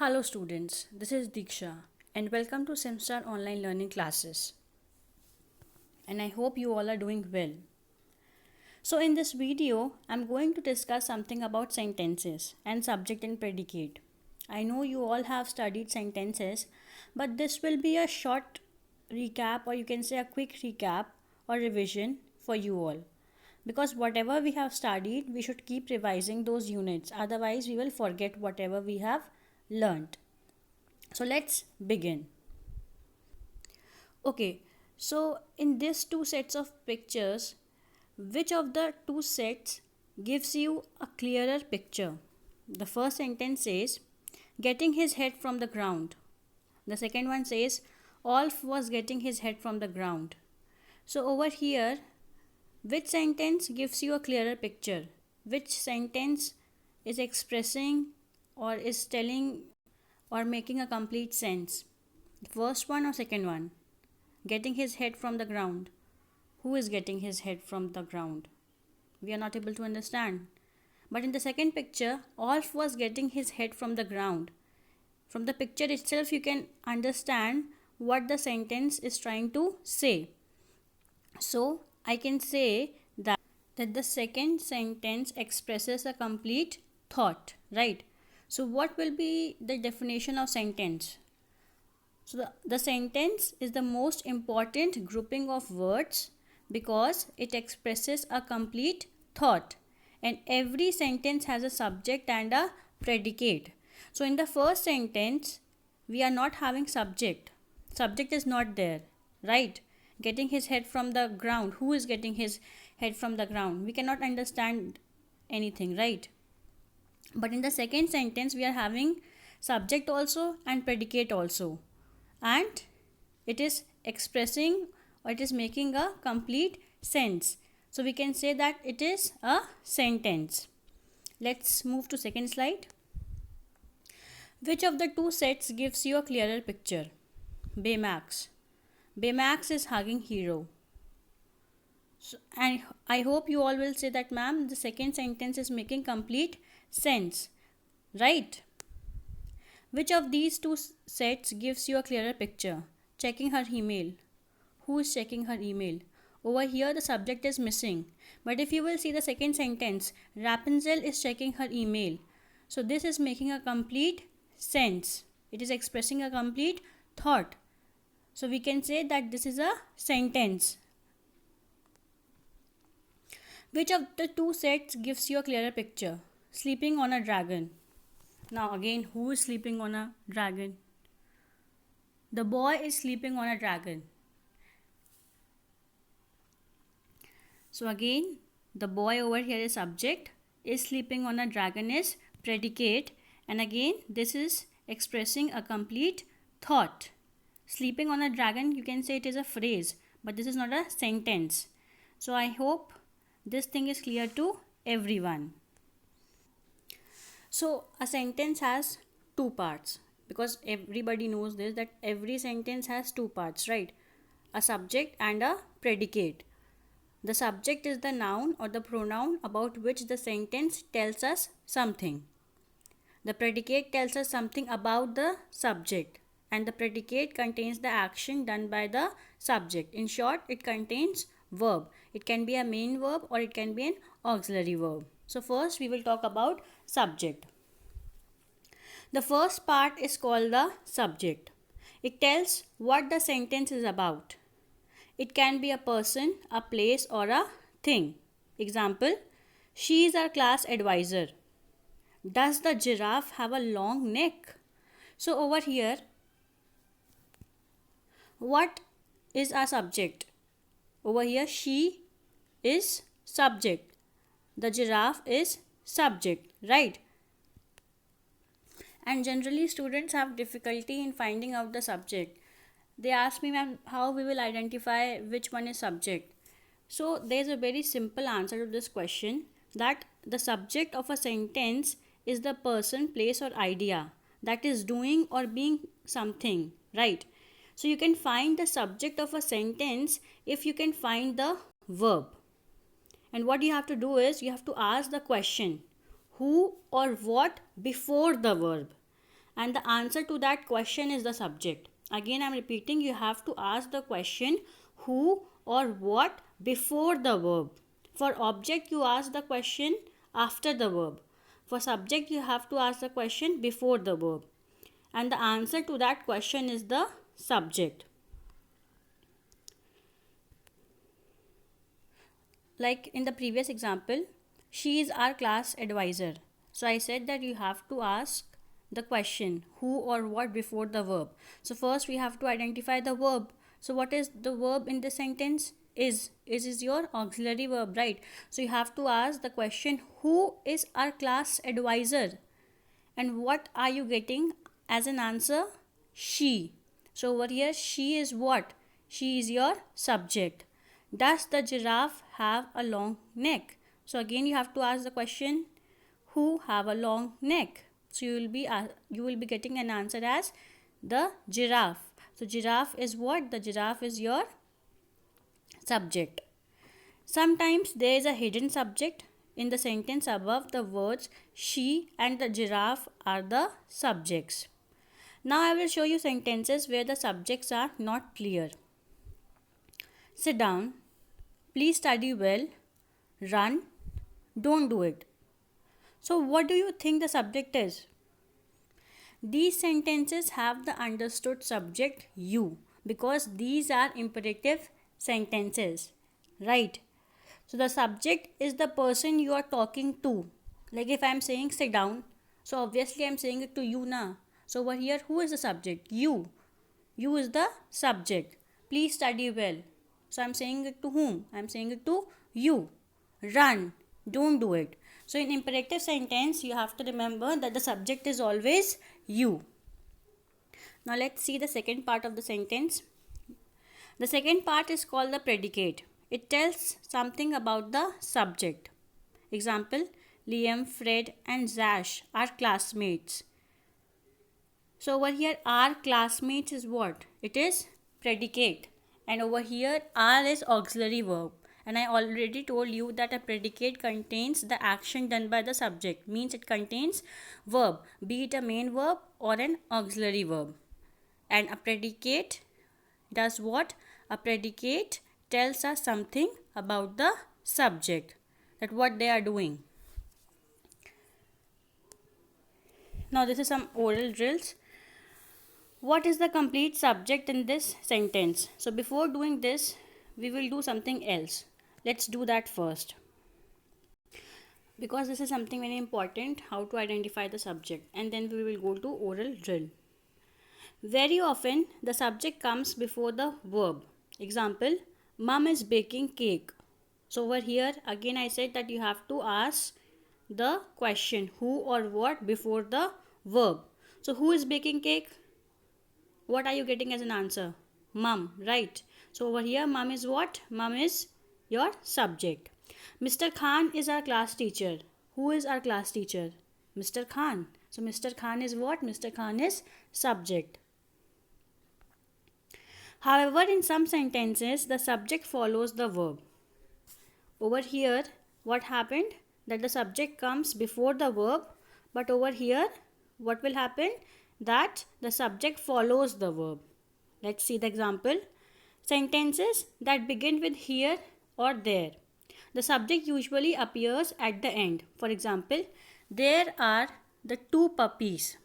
Hello students, this is Diksha and welcome to SimStar online learning classes. And I hope you all are doing well. So in this video, I'm going to discuss something about sentences and subject and predicate. I know you all have studied sentences, but this will be a short recap, or you can say a quick recap or revision for you all. Because whatever we have studied, we should keep revising those units. Otherwise, we will forget whatever we have learned. So let's begin. Okay, so in these two sets of pictures, which of the two sets gives you a clearer picture? The first sentence says, getting his head from the ground. The second one says, Olf was getting his head from the ground. So over here, which sentence gives you a clearer picture? Which sentence is expressing or is telling or making a complete sense? The first one or second one? Getting his head from the ground. Who is getting his head from the ground? We are not able to understand. But in the second picture, Olf was getting his head from the ground. From the picture itself, you can understand what the sentence is trying to say. So, I can say that the second sentence expresses a complete thought, right? So, what will be the definition of sentence? So, the sentence is the most important grouping of words because it expresses a complete thought, and every sentence has a subject and a predicate. So in the first sentence we are not having subject is not there, right? Getting his head from the ground, who is getting his head from the ground? We cannot understand anything, right? But in the second sentence we are having subject also and predicate also, and it is expressing or it is making a complete sense. So we can say that it is a sentence. Let's move to second slide. Which of the two sets gives you a clearer picture? Baymax. Baymax is hugging Hero. So, and I hope you all will say that, ma'am, the second sentence is making complete sense, right? Which of these two sets gives you a clearer picture? Checking her email. Who is checking her email? Over here the subject is missing. But if you will see the second sentence, Rapunzel is checking her email. So this is making a complete sense. It is expressing a complete thought. So we can say that this is a sentence. Which of the two sets gives you a clearer picture? Sleeping on a dragon. Now again, who is sleeping on a dragon? The boy is sleeping on a dragon. So again, the boy over here is subject, is sleeping on a dragon is predicate, and again this is expressing a complete thought. Sleeping on a dragon, you can say it is a phrase, but this is not a sentence. So I hope this thing is clear to everyone. So a sentence has two parts, because everybody knows this, that every sentence has two parts, right? A subject and a predicate. The subject is the noun or the pronoun about which the sentence tells us something. The predicate tells us something about the subject, and the predicate contains the action done by the subject. In short, it contains verb. It can be a main verb or it can be an auxiliary verb. So first we will talk about subject. The first part is called the subject. It tells what the sentence is about. It can be a person, a place, or a thing. Example, she is our class advisor. Does the giraffe have a long neck? So over here, what is our subject? Over here, she is subject. The giraffe is subject, right? And generally students have difficulty in finding out the subject. They ask me, ma'am, how we will identify which one is subject? So there is a very simple answer to this question, that the subject of a sentence is the person, place, or idea that is doing or being something, right? So you can find the subject of a sentence if you can find the verb. And what you have to do is you have to ask the question, who or what before the verb. and the answer to that question is the subject. Again, I'm repeating, you have to ask the question who or what before the verb. For object, you ask the question after the verb. For subject, you have to ask the question before the verb. And the answer to that question is the subject. Like in the previous example, she is our class advisor. So I said that you have to ask the question who or what before the verb. So first we have to identify the verb. So what is the verb in this sentence? Is your auxiliary verb, right? So you have to ask the question who is our class advisor, and what are you getting as an answer? She. So over here she is what? She is your subject. Does the giraffe have a long neck? So again you have to ask the question who have a long neck. So you will be getting an answer as the giraffe. So giraffe is what? The giraffe is your subject. Sometimes there is a hidden subject in the sentence above the words she and the giraffe are the subjects. Now I will show you sentences where the subjects are not clear. Sit down, please study well, run, don't do it. So what do you think the subject is? These sentences have the understood subject you because these are imperative sentences, right? So the subject is the person you are talking to. Like if I am saying sit down, so obviously I am saying it to you now. So over here, who is the subject? You. You is the subject. Please study well. So I am saying it to whom? I am saying it to you. Run. Don't do it. So in imperative sentence, you have to remember that the subject is always you. Now let's see the second part of the sentence. The second part is called the predicate. It tells something about the subject. Example, Liam, Fred and Zash are classmates. So over here, our classmates is what? It is predicate. And over here, are is auxiliary verb. And I already told you that a predicate contains the action done by the subject. Means it contains verb, be it a main verb or an auxiliary verb. And a predicate does what? A predicate tells us something about the subject, that what they are doing. Now this is some oral drills. What is the complete subject in this sentence? So before doing this, we will do something else. Let's do that first. Because this is something very important, how to identify the subject, and then we will go to oral drill. Very often the subject comes before the verb. Example, Mom is baking cake. So over here again I said that you have to ask the question who or what before the verb. So who is baking cake? What are you getting as an answer? Mom, right? So over here mom is what? Mom is your subject. Mr. Khan is our class teacher. Who is our class teacher? Mr. Khan. So Mr. Khan is what? Mr. Khan is subject. However, in some sentences, the subject follows the verb. Over here, what happened? That the subject comes before the verb, but over here, what will happen? That the subject follows the verb. Let's see the example. Sentences that begin with here or there. The subject usually appears at the end. For example, there are the two puppies.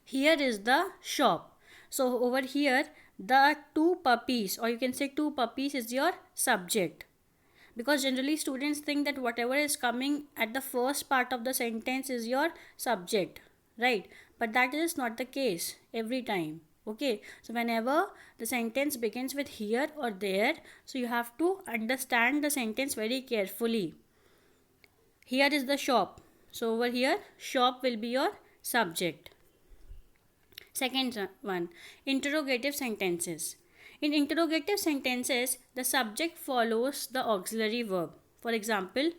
Here is the shop. So over here, the two puppies, or you can say two puppies, is your subject. Because generally students think that whatever is coming at the first part of the sentence is your subject, right? But that is not the case every time. Okay, so whenever the sentence begins with here or there, so you have to understand the sentence very carefully. Here is the shop. So over here, shop will be your subject. Second one, interrogative sentences. In interrogative sentences, the subject follows the auxiliary verb. For example,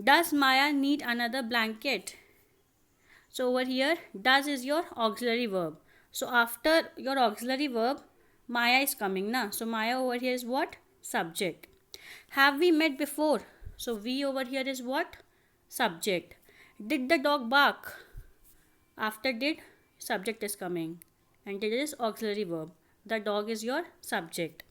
does Maya need another blanket? So over here, does is your auxiliary verb. So after your auxiliary verb, Maya is coming now. So Maya over here is what? Subject. Have we met before? So we over here is what? Subject. Did the dog bark? After did, subject is coming, and it is auxiliary verb. The dog is your subject.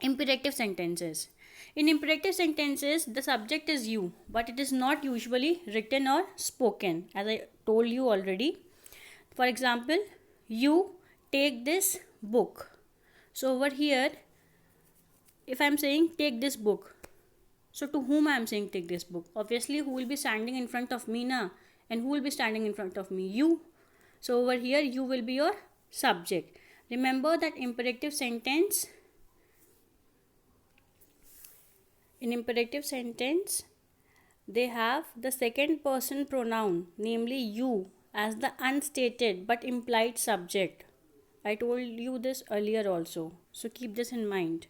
Imperative sentences. In imperative sentences, the subject is you, but it is not usually written or spoken, as I told you already. For example, you take this book. So over here, if I am saying take this book, so to whom I am saying take this book? Obviously, who will be standing in front of me now? And who will be standing in front of me? You. So over here, you will be your subject. Remember that imperative sentence. In imperative sentence, they have the second person pronoun, namely you, as the unstated but implied subject. I told you this earlier also, so keep this in mind.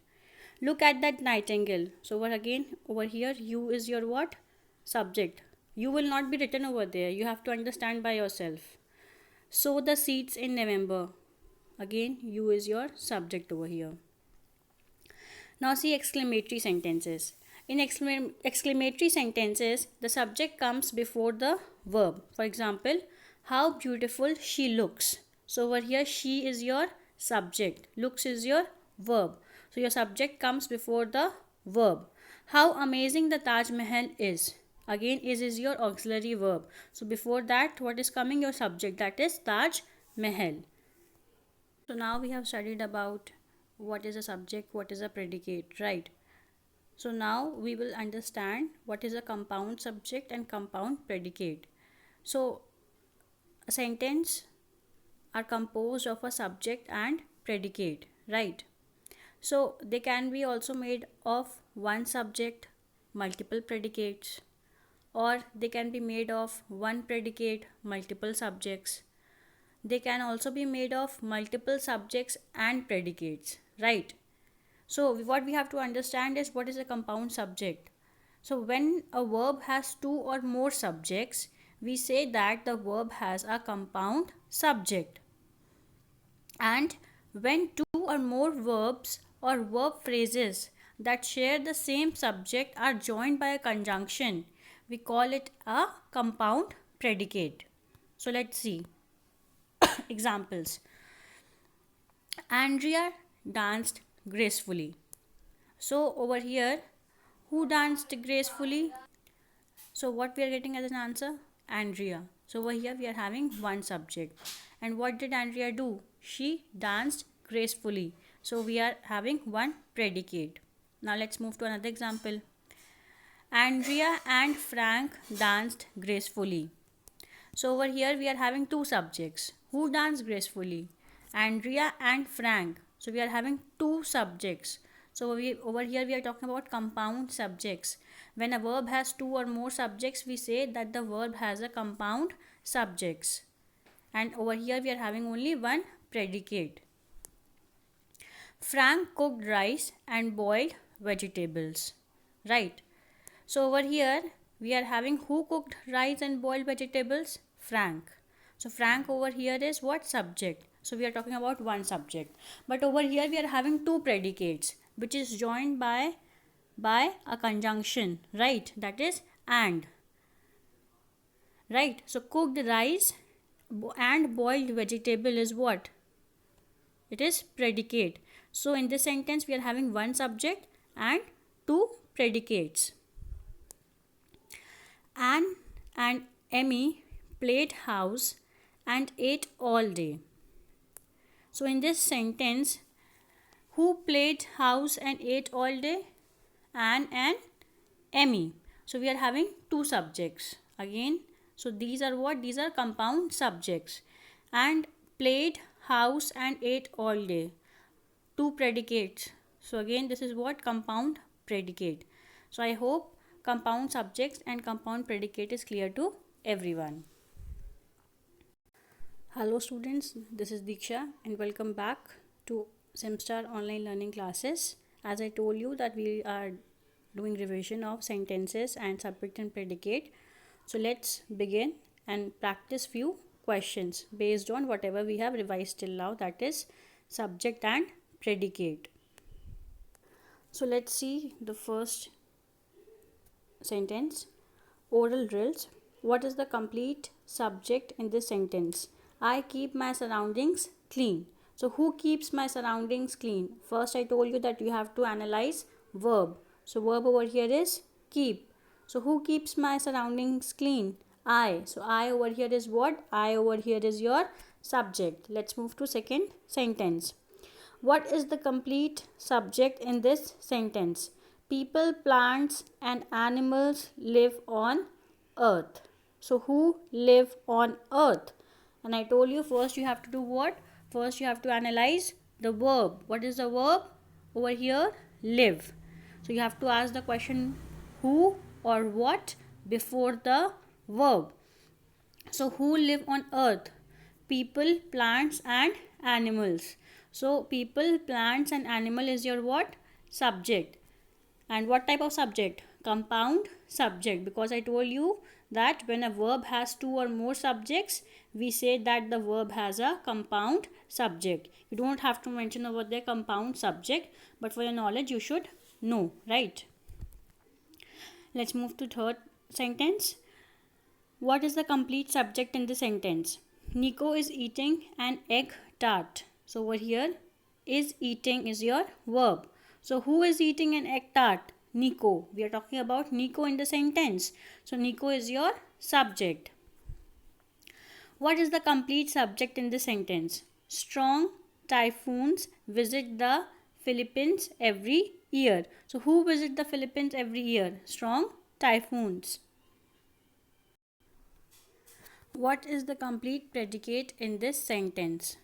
Look at that nightingale. So over here, you is your what? Subject. You will not be written over there. You have to understand by yourself. Sow the seeds in November. Again, you is your subject over here. Now see exclamatory sentences. In exclamatory sentences, the subject comes before the verb. For example, how beautiful she looks. So over here, she is your subject. Looks is your verb. So your subject comes before the verb. How amazing the Taj Mahal is. Again, is your auxiliary verb. So before that, what is coming? Your subject, that is Taj Mahal. So now we have studied about what is a subject, what is a predicate, right? So now we will understand what is a compound subject and compound predicate. So a sentence are composed of a subject and predicate, right? So they can be also made of one subject, multiple predicates, or they can be made of one predicate, multiple subjects. They can also be made of multiple subjects and predicates, right? So what we have to understand is what is a compound subject. So when a verb has two or more subjects, we say that the verb has a compound subject. And when two or more verbs or verb phrases that share the same subject are joined by a conjunction, we call it a compound predicate. So let's see examples. Andrea danced gracefully. So over here, who danced gracefully? So what we are getting as an answer? Andrea. So over here we are having one subject. And what did Andrea do? She danced gracefully. So we are having one predicate. Now let's move to another example. Andrea and Frank danced gracefully. So over here we are having two subjects. Who danced gracefully? Andrea and Frank. So we are having two subjects. So over here we are talking about compound subjects. When a verb has two or more subjects, we say that the verb has a compound subjects. And over here we are having only one predicate. Frank cooked rice and boiled vegetables. Right. So over here we are having who cooked rice and boiled vegetables? Frank. So Frank over here is what? Subject. So we are talking about one subject. But over here we are having two predicates, which is joined by a conjunction, right? That is and. Right. So cooked rice and boiled vegetable is what? It is predicate. So in this sentence we are having one subject and two predicates. Anne and Emmy played house and ate all day. So in this sentence, who played house and ate all day? Anne and Emmy. So we are having two subjects again. So these are what? These are compound subjects. And played house and ate all day. Two predicates. So again this is what? Compound predicate. So I hope compound subjects and compound predicate is clear to everyone. Hello students, this is Diksha and welcome back to Semstar online learning classes. As I told you that we are doing revision of sentences and subject and predicate. So let's begin and practice few questions based on whatever we have revised till now, that is subject and predicate. So let's see the first sentence. Oral drills. What is the complete subject in this sentence? I keep my surroundings clean. So who keeps my surroundings clean? First I told you that you have to analyze verb. So verb over here is keep. So who keeps my surroundings clean? I. So I over here is what? I over here is your subject. Let's move to second sentence. What is the complete subject in this sentence? People, plants, and animals live on earth. So who live on earth? And I told you first you have to do what? First you have to analyze the verb. What is the verb? Over here, live. So you have to ask the question who or what before the verb. So who live on earth? People, plants, and animals. So people, plants, and animal is your what? Subject. And what type of subject? Compound subject, because I told you that when a verb has two or more subjects, we say that the verb has a compound subject. You don't have to mention over there compound subject, but for your knowledge you should know, right? Let's move to third sentence. What is the complete subject in the sentence? Nico is eating an egg tart. So over here, is eating is your verb. So who is eating an egg tart? Nico. We are talking about Nico in the sentence. So Nico is your subject. What is the complete subject in the sentence? Strong typhoons visit the Philippines every year. So who visit the Philippines every year? Strong typhoons. What is the complete predicate in this sentence?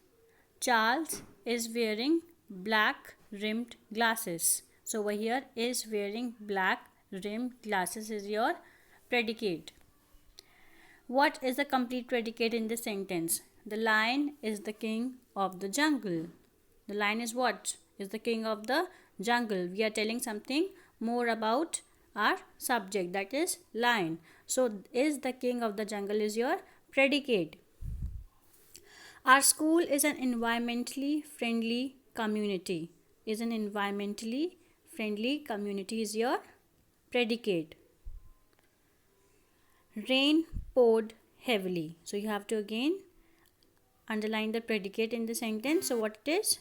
Charles is wearing black rimmed glasses. So over here, is wearing black rimmed glasses is your predicate. What is the complete predicate in this sentence? The lion is the king of the jungle. The lion is what? Is the king of the jungle. We are telling something more about our subject, that is lion. So is the king of the jungle is your predicate. Our school is an environmentally friendly community. Is an environmentally friendly community is your predicate. Rain poured heavily. So you have to again underline the predicate in the sentence. So what it is?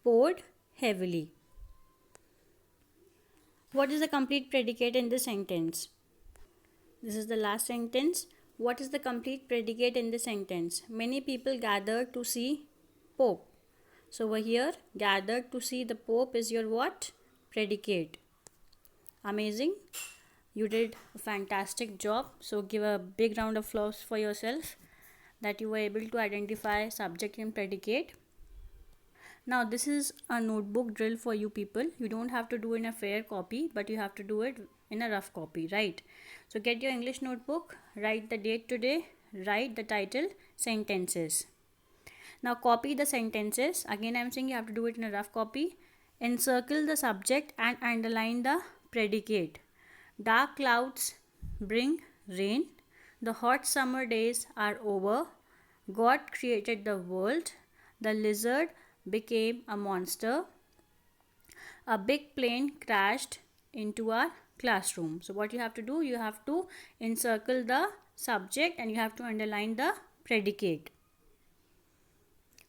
Poured heavily. What is the complete predicate in the sentence? This is the last sentence. What is the complete predicate in the sentence? Many people gathered to see Pope. So over here, gathered to see the Pope is your what? Predicate. Amazing. You did a fantastic job. So give a big round of applause for yourself that you were able to identify subject and predicate. Now this is a notebook drill for you people. You don't have to do in a fair copy, but you have to do it in a rough copy, right? So get your English notebook, write the date today, write the title, sentences. Now copy the sentences. Again I'm saying you have to do it in a rough copy. Encircle the subject and underline the predicate. Dark clouds bring rain. The hot summer days are over. God created the world. The lizard became a monster. A big plane crashed into our classroom. So what you have to do, you have to encircle the subject and you have to underline the predicate.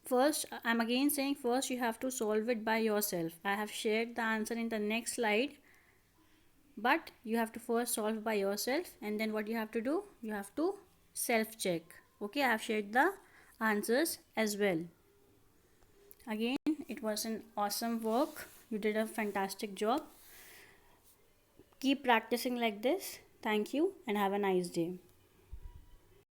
First, I'm again saying first you have to solve it by yourself. I have shared the answer in the next slide, but you have to first solve by yourself, and then what you have to do, you have to self check. Okay, I have shared the answers as well. Again, it was an awesome work. You did a fantastic job. Keep practicing like this. Thank you and have a nice day.